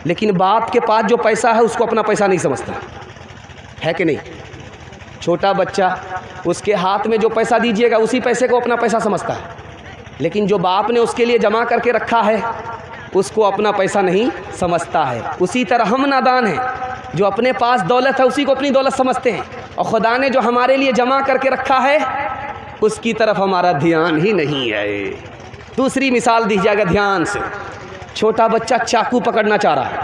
लेकिन बाप के पास जो पैसा है उसको अपना पैसा नहीं समझता है कि नहीं। छोटा बच्चा, उसके हाथ में जो पैसा दीजिएगा उसी पैसे को अपना पैसा समझता है, लेकिन जो बाप ने उसके लिए जमा करके रखा है उसको अपना पैसा नहीं समझता है। उसी तरह हम नादान हैं, जो अपने पास दौलत है उसी को अपनी दौलत समझते हैं, और खुदा ने जो हमारे लिए जमा करके रखा है उसकी तरफ हमारा ध्यान ही नहीं है। दूसरी मिसाल दी जाएगा ध्यान से। छोटा बच्चा चाकू पकड़ना चाह रहा है,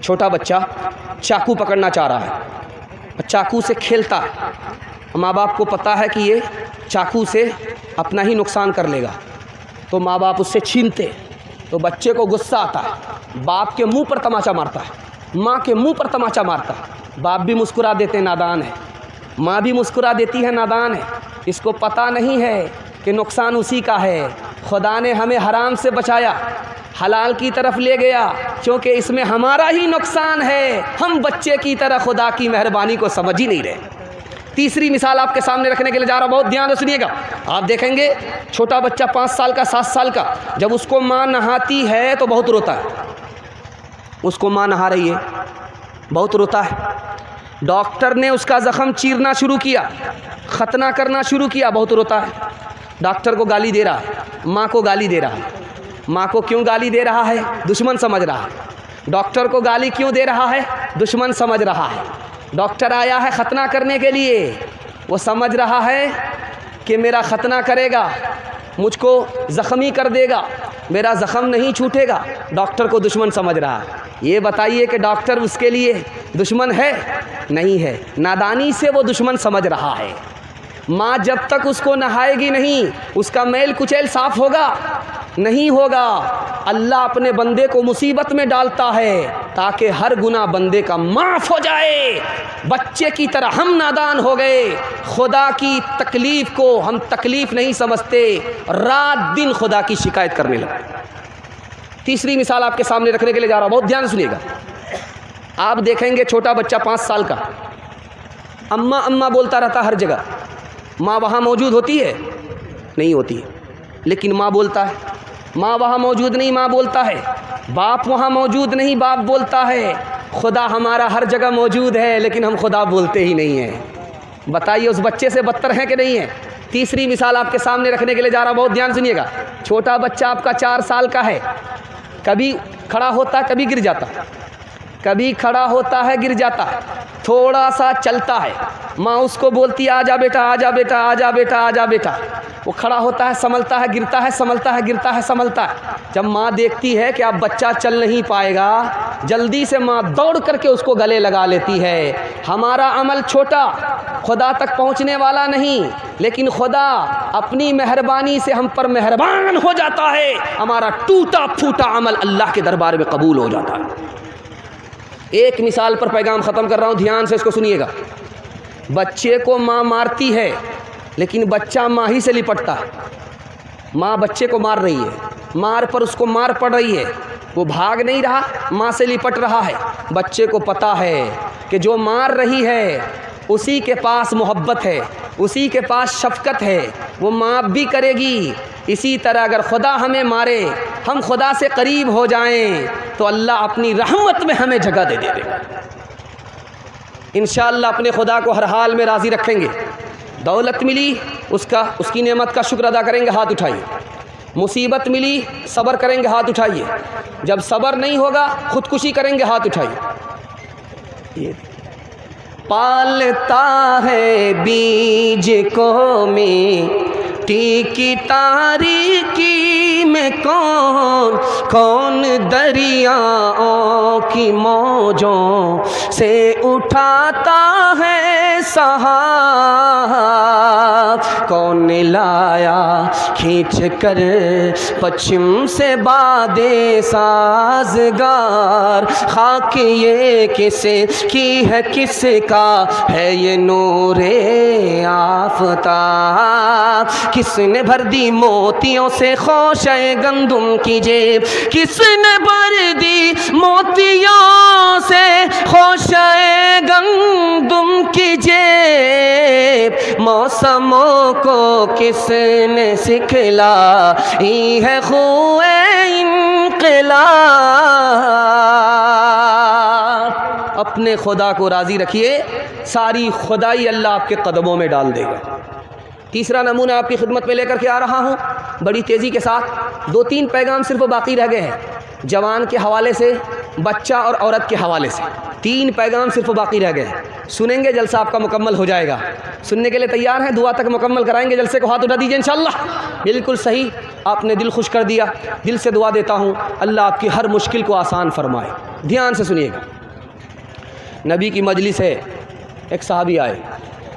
छोटा बच्चा चाकू पकड़ना चाह रहा है, चाकू से खेलता है। माँ बाप को पता है कि ये चाकू से अपना ही नुकसान कर लेगा, तो माँ बाप उससे छीनते, तो बच्चे को गुस्सा आता है, बाप के मुंह पर तमाचा मारता है, माँ के मुंह पर तमाचा मारता है। बाप भी मुस्कुरा देते, नादान है, माँ भी मुस्कुरा देती है, नादान है। इसको पता नहीं है कि नुकसान उसी का है। खुदा ने हमें हराम से बचाया, हलाल की तरफ ले गया, क्योंकि इसमें हमारा ही नुकसान है। हम बच्चे की तरह खुदा की मेहरबानी को समझ ही नहीं रहे। तीसरी मिसाल आपके सामने रखने के लिए जा रहा हूँ, बहुत ध्यान से सुनिएगा। आप देखेंगे छोटा बच्चा 5 साल का, 7 साल का, जब उसको माँ नहाती है तो बहुत रोता है। उसको माँ नहा रही है, बहुत रोता है। डॉक्टर ने उसका ज़ख़म चीरना शुरू किया, ख़तना करना शुरू किया, बहुत रोता है। डॉक्टर को गाली दे रहा है, माँ को गाली दे रहा है। माँ को क्यों गाली दे रहा है? दुश्मन समझ रहा है। डॉक्टर को गाली क्यों दे रहा है? दुश्मन समझ रहा है। डॉक्टर आया है ख़तना करने के लिए, वो समझ रहा है कि मेरा ख़तना करेगा, मुझको ज़ख़मी कर देगा, मेरा ज़ख़म नहीं छूटेगा। डॉक्टर को दुश्मन समझ रहा है। ये बताइए कि डॉक्टर उसके लिए दुश्मन है? नहीं है, नादानी से वो दुश्मन समझ रहा है। माँ जब तक उसको नहाएगी नहीं, उसका मैल कुचैल साफ़ होगा? नहीं होगा। अल्लाह अपने बंदे को मुसीबत में डालता है ताकि हर गुनाह बंदे का माफ़ हो जाए। बच्चे की तरह हम नादान हो गए, खुदा की तकलीफ़ को हम तकलीफ़ नहीं समझते, रात दिन खुदा की शिकायत करने लगे। तीसरी मिसाल आपके सामने रखने के लिए जा रहा हूँ, बहुत ध्यान सुनिएगा। आप देखेंगे छोटा बच्चा 5 साल का, अम्मा अम्मा बोलता रहता हर जगह। माँ वहाँ मौजूद होती है? नहीं होती है, लेकिन माँ बोलता है। माँ वहाँ मौजूद नहीं, माँ बोलता है। बाप वहाँ मौजूद नहीं, बाप बोलता है। खुदा हमारा हर जगह मौजूद है, लेकिन हम खुदा बोलते ही नहीं हैं। बताइए उस बच्चे से बदतर है कि नहीं है? तीसरी मिसाल आपके सामने रखने के लिए जा रहा हूँ, बहुत ध्यान सुनिएगा। छोटा बच्चा आपका 4 साल का है, कभी खड़ा होता है, कभी गिर जाता है, कभी खड़ा होता है, गिर जाता है, थोड़ा सा चलता है, माँ उसको बोलती है आजा बेटा, आजा बेटा, आजा बेटा, आजा बेटा। वो खड़ा होता है, संभलता है, गिरता है, संभलता है, गिरता है, संभलता है। जब माँ देखती है कि अब बच्चा चल नहीं पाएगा, जल्दी से माँ दौड़ करके उसको गले लगा लेती है। हमारा अमल छोटा, खुदा तक पहुँचने वाला नहीं, लेकिन खुदा अपनी मेहरबानी से हम पर मेहरबान हो जाता है। हमारा टूटा फूटा अमल अल्लाह के दरबार में कबूल हो जाता है। एक मिसाल पर पैगाम ख़त्म कर रहा हूँ, ध्यान से इसको सुनिएगा। बच्चे को माँ मारती है, लेकिन बच्चा माँ ही से लिपटता है। माँ बच्चे को मार रही है, मार पर उसको मार पड़ रही है, वो भाग नहीं रहा, माँ से लिपट रहा है। बच्चे को पता है कि जो मार रही है उसी के पास मोहब्बत है, उसी के पास शफ़क़त है, वो माफ़ भी करेगी। इसी तरह अगर खुदा हमें मारे, हम खुदा से करीब हो जाएं, तो अल्लाह अपनी रहमत में हमें जगह दे देगा। इंशाअल्लाह अपने खुदा को हर हाल में राज़ी रखेंगे। दौलत मिली, उसकी नेमत का शुक्र अदा करेंगे, हाथ उठाइए। मुसीबत मिली, सब्र करेंगे, हाथ उठाइए। जब सब्र नहीं होगा, खुदकुशी करेंगे, हाथ उठाइए। पालता है बीज को मिट्टी की तारीकी में, कौन कौन दरियाओं की मौजों से उठाता है सहाब, कौन लाया खींच कर पश्चिम से बादे साजगार। खाक ये किसे की है, किसका है ये नूरे आफ़ताब, किसने भर दी मोतियों से खोशे गंदुम की जेब, किसने भर दी मोतियों से खोशे गंदुम की जेब, मौसमों को किसने सिखलाई है खुए इंक़िलाब। अपने खुदा को राज़ी रखिए, सारी खुदाई अल्लाह आपके कदमों में डाल देगा। तीसरा नमूना आपकी खिदमत में लेकर के आ रहा हूँ बड़ी तेज़ी के साथ। 2-3 पैगाम सिर्फ बाकी रह गए हैं, जवान के हवाले से, बच्चा और औरत के हवाले से 3 पैगाम सिर्फ बाकी रह गए हैं। सुनेंगे, जलसा आपका मुकम्मल हो जाएगा। सुनने के लिए तैयार हैं? दुआ तक मुकम्मल कराएंगे जलसे को? हाथ उठा दीजिए इंशाअल्लाह। बिल्कुल सही, आपने दिल खुश कर दिया। दिल से दुआ देता हूँ अल्लाह आपकी हर मुश्किल को आसान फरमाए। ध्यान से सुनिएगा। नबी की मजलिस है, एक सहाबी आए,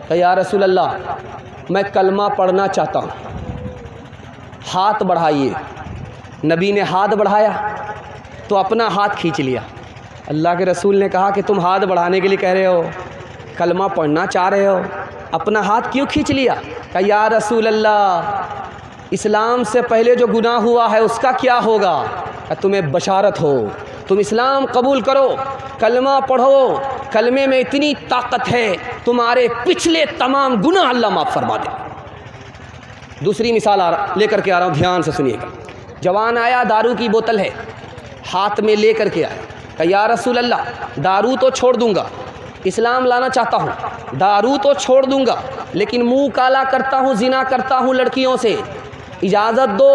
कहा या रसूल अल्लाह, मैं कलमा पढ़ना चाहता हूँ, हाथ बढ़ाइए। नबी ने हाथ बढ़ाया तो अपना हाथ खींच लिया। अल्लाह के रसूल ने कहा कि तुम हाथ बढ़ाने के लिए कह रहे हो, कलमा पढ़ना चाह रहे हो, अपना हाथ क्यों खींच लिया? कहा या रसूल अल्लाह, इस्लाम से पहले जो गुनाह हुआ है उसका क्या होगा? तुम्हें बशारत हो, तुम इस्लाम कबूल करो, कलमा पढ़ो, कलमे में इतनी ताकत है, तुम्हारे पिछले तमाम गुनाह अल्लाह माफ़ फरमा दे। दूसरी मिसाल लेकर के आ रहा हूँ, ध्यान से सुनिएगा। जवान आया, दारू की बोतल है, हाथ में ले करके आया, कहा या रसूल अल्लाह, दारू तो छोड़ दूंगा, इस्लाम लाना चाहता हूँ, दारू तो छोड़ दूंगा, लेकिन मुंह काला करता हूँ, जिना करता हूँ लड़कियों से, इजाज़त दो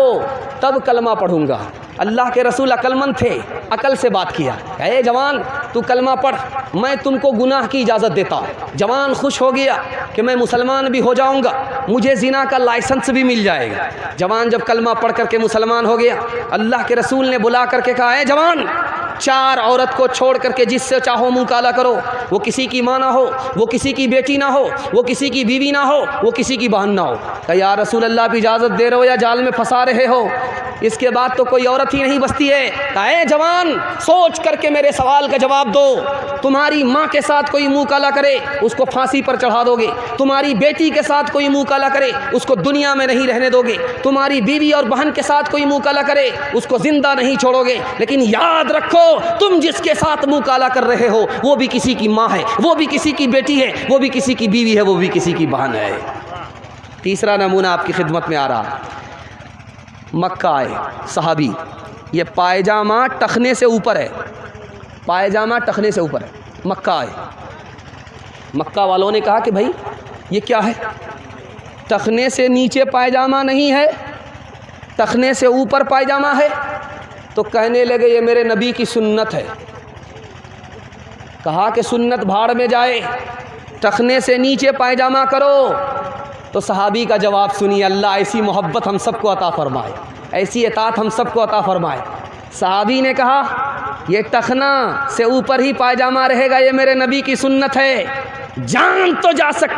तब कलमा पढ़ूंगा। अल्लाह के रसूल अक्लमंद थे, अकल से बात किया, कहे जवान तू कलमा पढ़, मैं तुमको गुनाह की इजाज़त देता हूँ। जवान खुश हो गया कि मैं मुसलमान भी हो जाऊँगा, मुझे ज़िना का लाइसेंस भी मिल जाएगा। जवान जब कलमा पढ़ करके मुसलमान हो गया, अल्लाह के रसूल ने बुला करके कहा, है जवान, 4 औरत को छोड़ करके जिससे चाहो मुँह काला करो, वो किसी की माँ ना हो, वो किसी की बेटी ना हो, वो किसी की बीवी ना हो, वो किसी की बहन ना हो। कहा या रसूल अल्लाह, आप इजाज़त दे रहे हो या जाल में फंसा रहे हो? इसके बाद तो कोई औरत ही नहीं बचती है। कहे जवान, सोच करके मेरे सवाल का जवाब दो। तुम्हारी माँ के साथ कोई मुंह काला करे, उसको फांसी पर चढ़ा दोगे। तुम्हारी बेटी के साथ कोई मुंह काला करे, उसको दुनिया में नहीं रहने दोगे। तुम्हारी बीवी और बहन के साथ कोई मुंह काला करे, उसको जिंदा नहीं छोड़ोगे। लेकिन याद रखो, तुम जिसके साथ मुंह काला कर रहे हो वो भी किसी की माँ है, वो भी किसी की बेटी है, वो भी किसी की बीवी है, वो भी किसी की बहन है। तीसरा नमूना आपकी खिदमत में आ रहा है। मक्का आए सहाबी, ये पायजामा टखने से ऊपर है, पायजामा टखने से ऊपर है। मक्का आए, मक्का वालों ने कहा कि भाई ये क्या है, टखने से नीचे पायजामा नहीं है, टखने से ऊपर पायजामा है। तो कहने लगे ये मेरे नबी की सुन्नत है। कहा कि सुन्नत भाड़ में जाए, टखने से नीचे पायजामा करो। तो सहाबी का जवाब सुनिए, अल्लाह ऐसी मोहब्बत हम सबको अता फरमाए, ऐसी इताअत हम सबको अता फरमाए। सहाबी ने कहा ये टखना से ऊपर ही पायजामा रहेगा, ये मेरे नबी की सुन्नत है। जान तो जा सकती